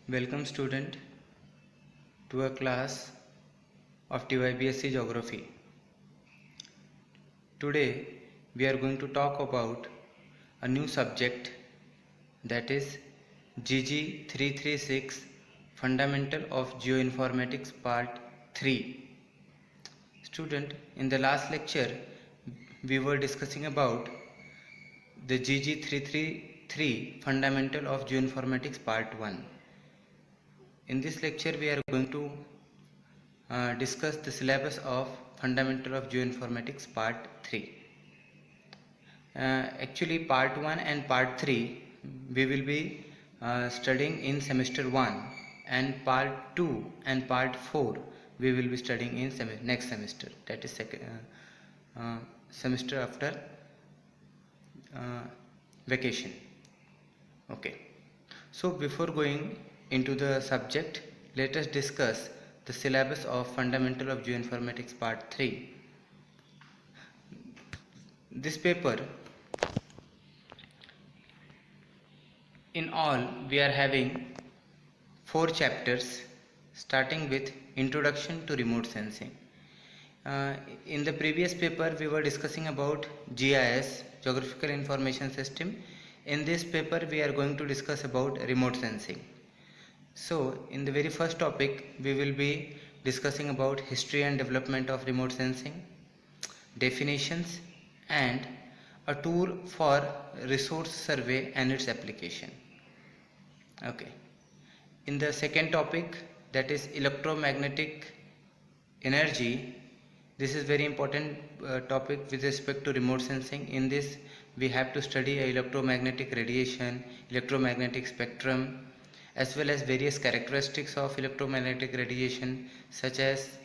Welcome student to a class of TYBSc Geography. Today we are going to talk about a new subject, that is GG 336 Fundamental of Geoinformatics Part 3. Student, in the last lecture we were discussing about the GG 333 Fundamental of Geoinformatics Part 1. In this lecture we are going to discuss the syllabus of Fundamental of Geoinformatics Part 3. Actually Part 1 and Part 3 we will be studying in semester 1, and Part 2 and Part 4 we will be studying in next semester, that is semester after vacation. Okay, so before going into the subject, let us discuss the syllabus of Fundamental of Geoinformatics Part 3. This paper, in all we are having 4 chapters, starting with Introduction to Remote Sensing. In the previous paper we were discussing about GIS, Geographical Information System. In this paper we are going to discuss about remote sensing. So in the very first topic we will be discussing about history and development of remote sensing, definitions, and a tool for resource survey and its application. Okay. In the second topic, that is electromagnetic energy, this is very important topic with respect to remote sensing. In this we have to study electromagnetic radiation, electromagnetic spectrum, as well as various characteristics of electromagnetic radiation such as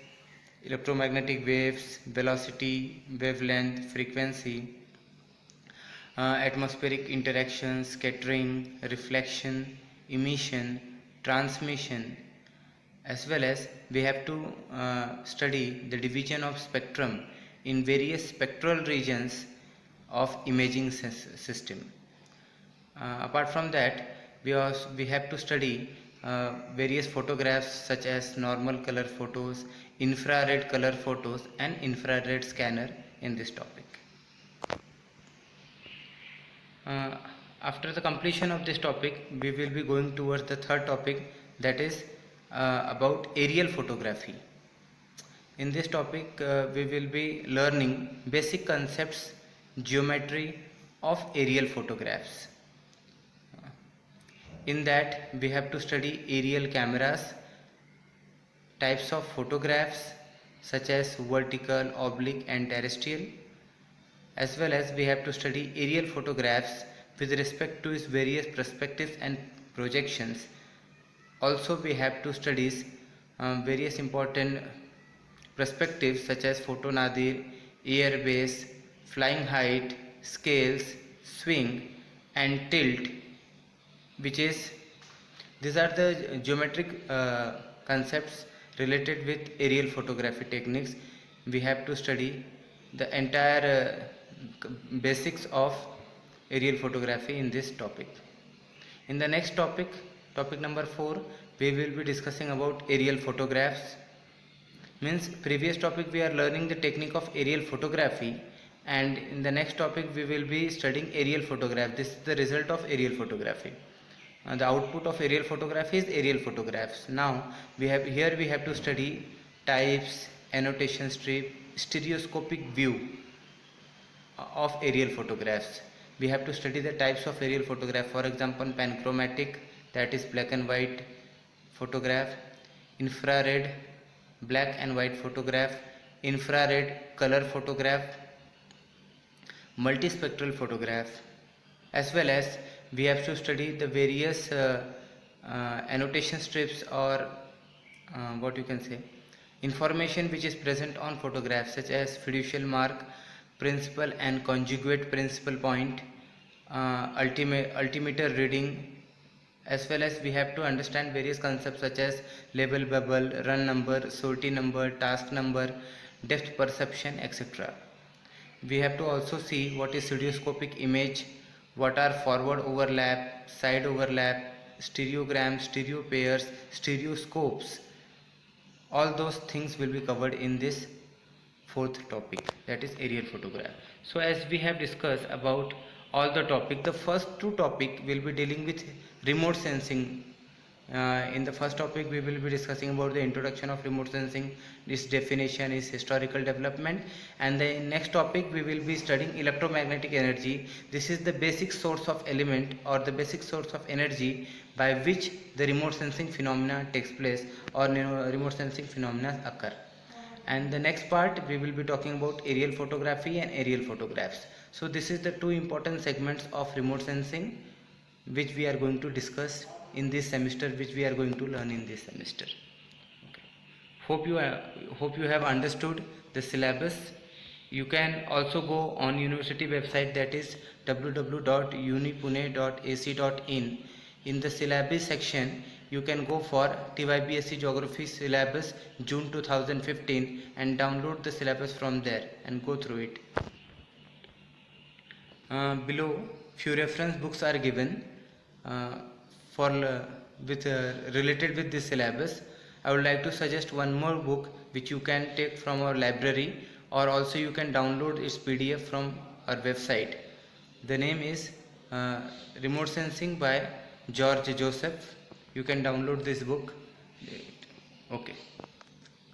electromagnetic waves, velocity, wavelength, frequency, atmospheric interaction, scattering, reflection, emission, transmission, as well as we have to study the division of spectrum in various spectral regions of imaging system. Apart from that, we have to study various photographs such as normal color photos, infrared color photos, and infrared scanner in this topic. After the completion of this topic, we will be going towards the third topic, that is about aerial photography. In this topic we will be learning basic concepts, geometry of aerial photographs. In that we have to study aerial cameras, types of photographs such as vertical, oblique, and terrestrial, as well as we have to study aerial photographs with respect to its various perspectives and projections. Also we have to study various important perspectives such as photonadir, air base, flying height, scales, swing, and tilt, these are the geometric concepts related with aerial photography techniques. We have to study the entire basics of aerial photography in this topic. In the next topic, topic number 4, we will be discussing about aerial photographs. Means previous topic we are learning the technique of aerial photography, and in the next topic we will be studying aerial photograph. This is the result of aerial photography. The output of aerial photography is aerial photographs. Now we have to study types, annotation strip, stereoscopic view of aerial photographs. We have to study the types of aerial photograph. For example, panchromatic, that is black and white photograph, infrared black and white photograph, infrared color photograph, multispectral photograph, as well as we have to study the various annotation strips, or what you can say, information which is present on photographs such as fiducial mark, principal and conjugate principal point, altimeter reading, as well as we have to understand various concepts such as label bubble, run number, sortie number, task number, depth perception, etc. We have to also see what is stereoscopic image, what are forward overlap, side overlap, stereograms, stereo pairs, stereoscopes, all those things will be covered in this fourth topic, that is aerial photograph. So as we have discussed about all the topic, the first two topic will be dealing with remote sensing. In the first topic we will be discussing about the introduction of remote sensing, its definition, its historical development, and the next topic we will be studying electromagnetic energy. This is the basic source of element or the basic source of energy by which the remote sensing phenomena takes place or remote sensing phenomena occur. And the next part we will be talking about aerial photography and aerial photographs. So this is the two important segments of remote sensing which we are going to discuss in this semester, which we are going to learn in this semester. Okay. Hope you have understood the syllabus. You can also go on university website, that is www.unipune.ac.in. In the syllabus section you can go for TYBSc Geography syllabus June 2015 and download the syllabus from there and go through it. Below few reference books are given related with this syllabus. I would like to suggest one more book which you can take from our library, or also you can download its PDF from our website. The name is Remote Sensing by George Joseph. You can download this book. Okay.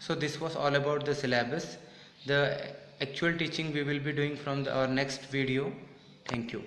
So this was all about the syllabus. The actual teaching we will be doing from our next video. Thank you.